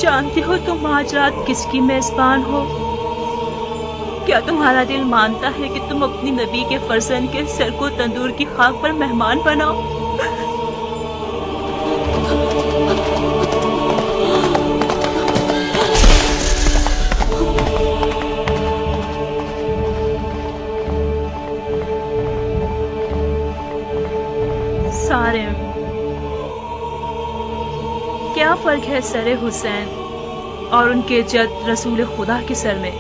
جانتے ہو تم آج رات کس کی میزبان ہو؟ کیا تمہارا دل مانتا ہے کہ تم اپنی نبی کے فرزند کے سر کو تندور کی خاک پر مہمان بناؤ؟ سارم، کیا فرق ہے سر حسین اور ان کے جد رسول خدا کے سر میں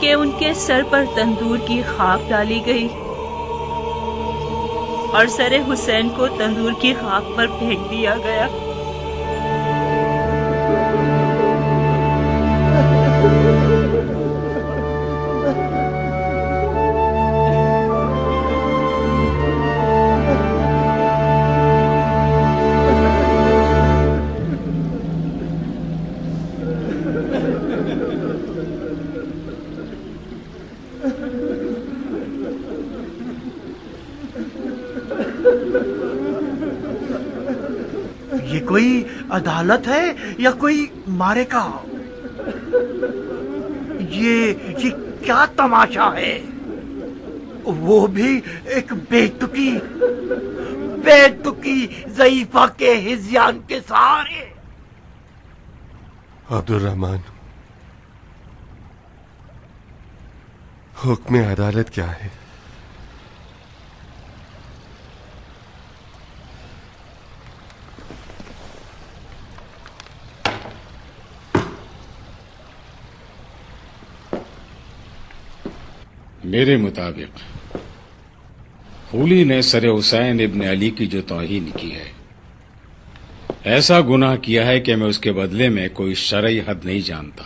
کہ ان کے سر پر تندور کی خاک ڈالی گئی اور سر حسین کو تندور کی خاک پر پھینک دیا گیا؟ یہ کوئی عدالت ہے یا کوئی مارے کا؟ یہ کیا تماشا ہے؟ وہ بھی ایک بے تکی ضعیفہ کے ہذیان کے سہارے۔ عبدالرحمن، حکم عدالت کیا ہے؟ میرے مطابق خولی نے سر حسین ابن علی کی جو توہین کی ہے، ایسا گناہ کیا ہے کہ میں اس کے بدلے میں کوئی شرعی حد نہیں جانتا۔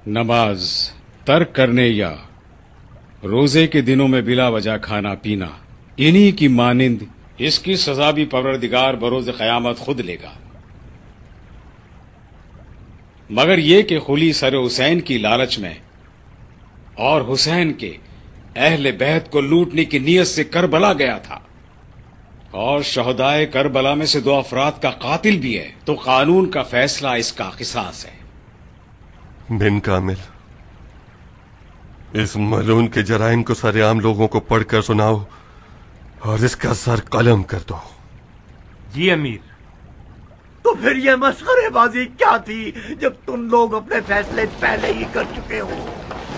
نماز ترک کرنے یا روزے کے دنوں میں بلا وجہ کھانا پینا، انہی کی مانند اس کی سزا بھی پروردگار بروز قیامت خود لے گا۔ مگر یہ کہ خولی سر حسین کی لالچ میں اور حسین کے اہل بیت کو لوٹنے کی نیت سے کربلا گیا تھا اور شہدائے کربلا میں سے 2 افراد کا قاتل بھی ہے، تو قانون کا فیصلہ اس کا قصاص ہے۔ بن کامل، اس ملعون کے جرائم کو سر عام لوگوں کو پڑھ کر سناؤ اور اس کا سر قلم کر دو۔ جی امیر۔ تو پھر یہ مسخرے بازی کیا تھی جب تم لوگ اپنے فیصلے پہلے ہی کر چکے ہو؟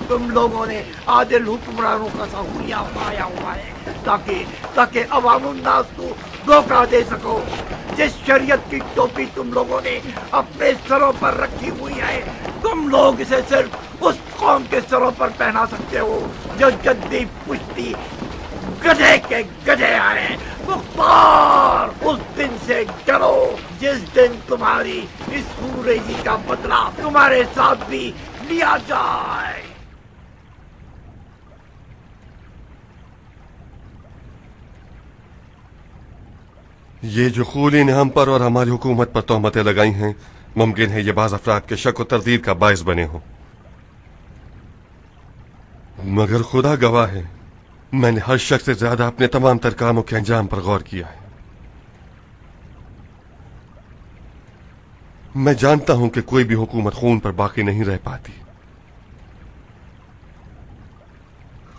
تم لوگوں نے عادل حکمرانوں کا سہولیا پایا ہوا ہے تاکہ عوام الناس کو دھوکہ دے سکو۔ جس شریعت کی ٹوپی تم لوگوں نے اپنے سروں پر رکھی ہوئی ہے، تم لوگ اسے صرف اس قوم کے سروں پر پہنا سکتے ہو جو جدی پشتی گدھے کے گدھے آئے۔ مختار، اس دن سے ڈرو جس دن تمہاری اس خوریزی کا بدلہ تمہارے ساتھ بھی لیا جائے۔ یہ جو خولی نے ہم پر اور ہماری حکومت پر تہمتیں لگائی ہیں، ممکن ہے یہ بعض افراد کے شک و تردید کا باعث بنے ہوں، مگر خدا گواہ ہے میں نے ہر شخص سے زیادہ اپنے تمام تر کاموں کے انجام پر غور کیا ہے۔ میں جانتا ہوں کہ کوئی بھی حکومت خون پر باقی نہیں رہ پاتی۔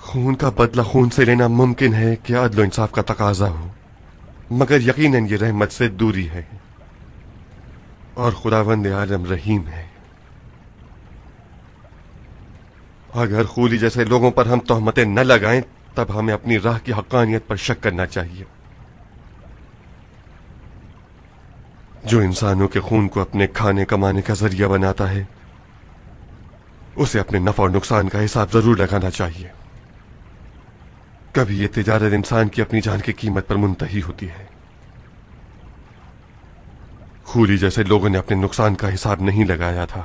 خون کا بدلہ خون سے لینا ممکن ہے کہ عدل و انصاف کا تقاضا ہو، مگر یقیناً یہ رحمت سے دوری ہے اور خداوند عالم رحیم ہے۔ اگر خولی جیسے لوگوں پر ہم تہمتیں نہ لگائیں تب ہمیں اپنی راہ کی حقانیت پر شک کرنا چاہیے۔ جو انسانوں کے خون کو اپنے کھانے کمانے کا ذریعہ بناتا ہے، اسے اپنے نفع اور نقصان کا حساب ضرور لگانا چاہیے۔ کبھی یہ تجارت انسان کی اپنی جان کی قیمت پر منتہی ہوتی ہے۔ خولی جیسے لوگوں نے اپنے نقصان کا حساب نہیں لگایا تھا۔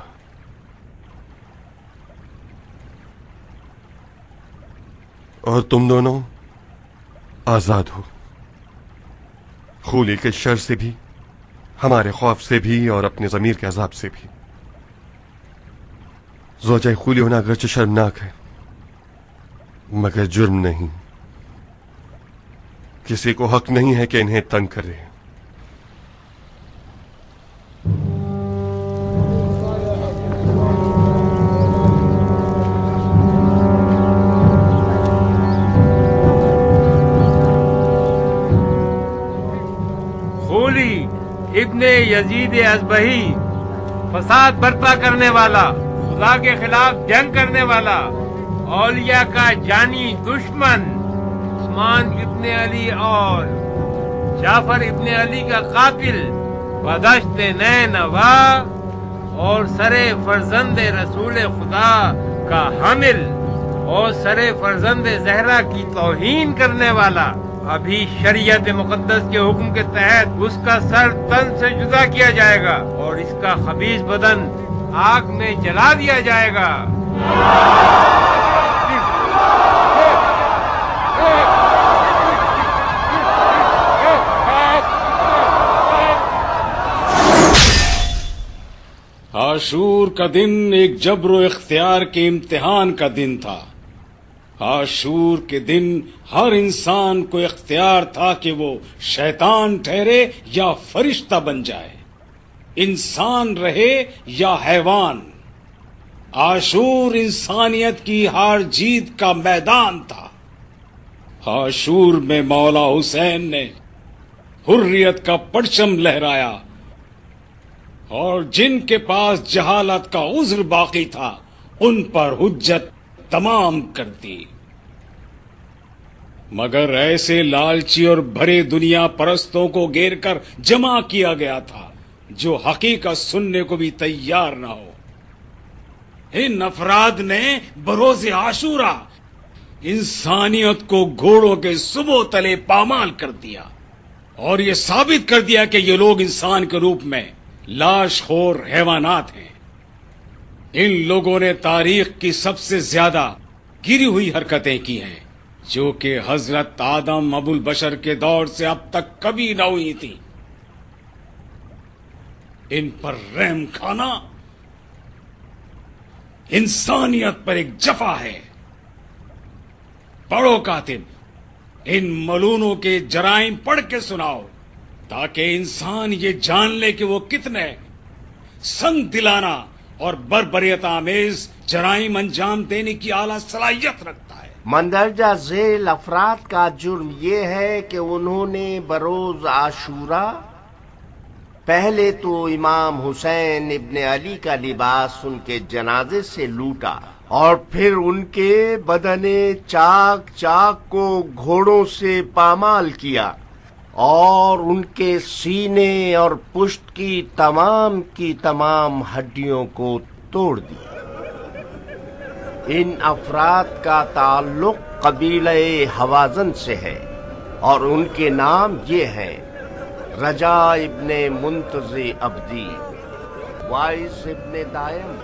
اور تم دونوں آزاد ہو، خولی کے شر سے بھی، ہمارے خوف سے بھی اور اپنے ضمیر کے عذاب سے بھی۔ زوجہ خولی ہونا اگرچہ شرمناک ہے مگر جرم نہیں۔ کسی کو حق نہیں ہے کہ انہیں تنگ کرے. خولی ابن یزید ازبہی، فساد برپا کرنے والا، خدا کے خلاف جنگ کرنے والا، اولیاء کا جانی دشمن، عثمان ابن علی اور جعفر ابن علی کا قاتل، بدشت نینوا اور سرے فرزند رسول خدا کا حامل اور سرے فرزند زہرا کی توہین کرنے والا، ابھی شریعت مقدس کے حکم کے تحت اس کا سر تن سے جدا کیا جائے گا اور اس کا خبیث بدن آگ میں جلا دیا جائے گا. عاشور کا دن ایک جبر و اختیار کے امتحان کا دن تھا. عاشور کے دن ہر انسان کو اختیار تھا کہ وہ شیطان ٹھہرے یا فرشتہ بن جائے، انسان رہے یا حیوان. عاشور انسانیت کی ہار جیت کا میدان تھا. عاشور میں مولا حسین نے حریت کا پرچم لہرایا اور جن کے پاس جہالت کا عذر باقی تھا ان پر حجت تمام کر دی. مگر ایسے لالچی اور بھرے دنیا پرستوں کو گھیر کر جمع کیا گیا تھا جو حقیقت سننے کو بھی تیار نہ ہو. ان افراد نے بروز عاشورہ انسانیت کو گھوڑوں کے صبح تلے پامال کر دیا اور یہ ثابت کر دیا کہ یہ لوگ انسان کے روپ میں لاش خور حیوانات ہیں. ان لوگوں نے تاریخ کی سب سے زیادہ گری ہوئی حرکتیں کی ہیں جو کہ حضرت آدم ابو البشر کے دور سے اب تک کبھی نہ ہوئی تھی. ان پر رحم کھانا انسانیت پر ایک جفا ہے. پڑھو کاتب، ان ملونوں کے جرائم پڑھ کے سناؤ تاکہ انسان یہ جان لے کہ وہ کتنے سنگ دلانہ اور بربریت آمیز جرائم انجام دینے کی اعلیٰ صلاحیت رکھتا ہے. مندرجہ ذیل افراد کا جرم یہ ہے کہ انہوں نے بروز عاشورہ پہلے تو امام حسین ابن علی کا لباس ان کے جنازے سے لوٹا اور پھر ان کے بدن چاک چاک کو گھوڑوں سے پامال کیا اور ان کے سینے اور پشت کی تمام ہڈیوں کو توڑ دیا. ان افراد کا تعلق قبیلہ حوازن سے ہے اور ان کے نام یہ ہیں: رجا ابن منتظر عبدی، وائس ابن دائم.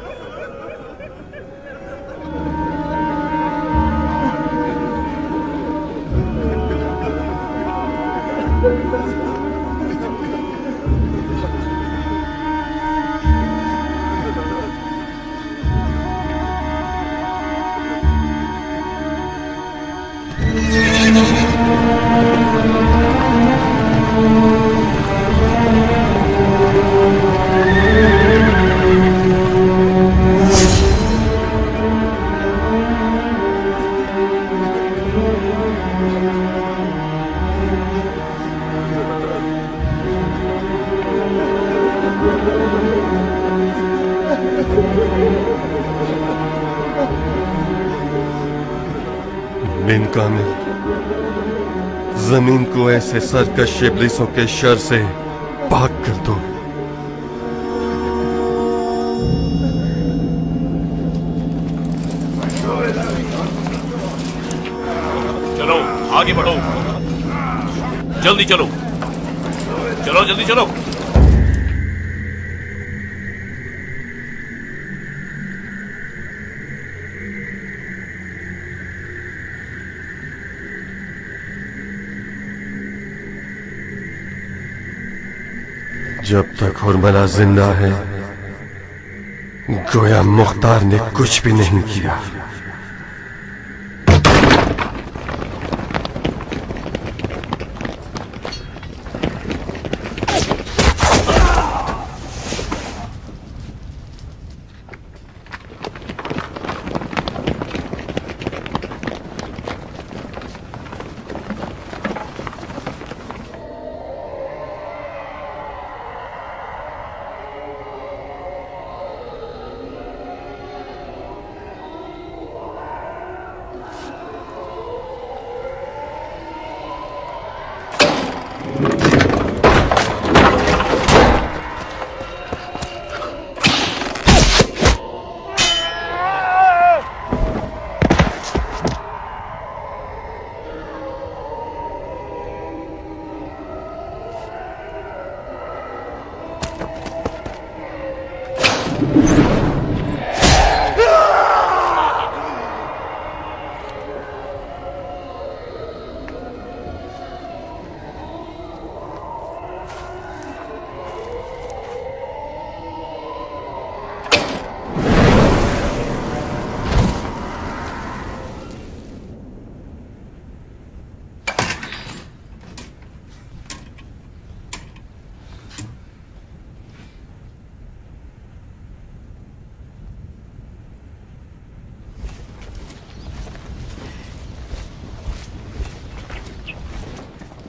بن کامل، زمین کو ایسے سرکش ابلیسوں کے شر سے پاک کر دو. چلو آگے بڑھو، جلدی چلو، چلو جلدی چلو. جب تک حرملہ زندہ ہے گویا مختار نے کچھ بھی نہیں کیا.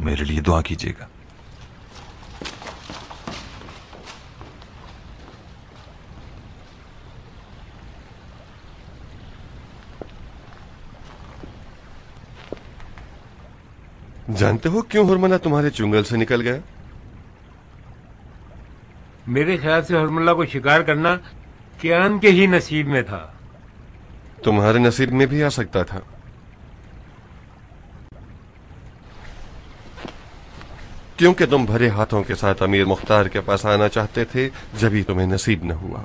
میرے لیے دعا کیجیے گا. جانتے ہو کیوں ہرملہ تمہارے چنگل سے نکل گیا؟ میرے خیال سے حرملہ کو شکار کرنا کیان کے ہی نصیب میں تھا. تمہارے نصیب میں بھی آ سکتا تھا. کیونکہ تم بھرے ہاتھوں کے ساتھ امیر مختار کے پاس آنا چاہتے تھے، جبھی تمہیں نصیب نہ ہوا.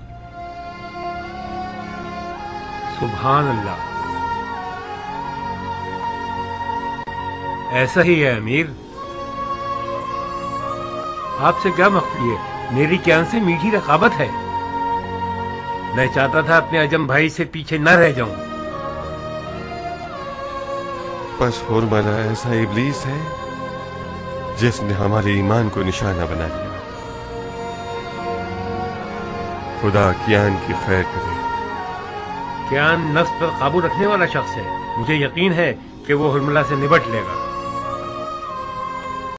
سبحان اللہ، ایسا ہی ہے امیر. آپ سے کیا مخفی ہے؟ میری کیان سے میٹھی رقابت ہے. میں چاہتا تھا اپنے اجم بھائی سے پیچھے نہ رہ جاؤں. بس ہرملہ ایسا ابلیس ہے جس نے ہمارے ایمان کو نشانہ بنا لیا. خدا کیان کی خیر کرے. کیان نفس پر قابو رکھنے والا شخص ہے. مجھے یقین ہے کہ وہ حرملہ سے نبٹ لے گا.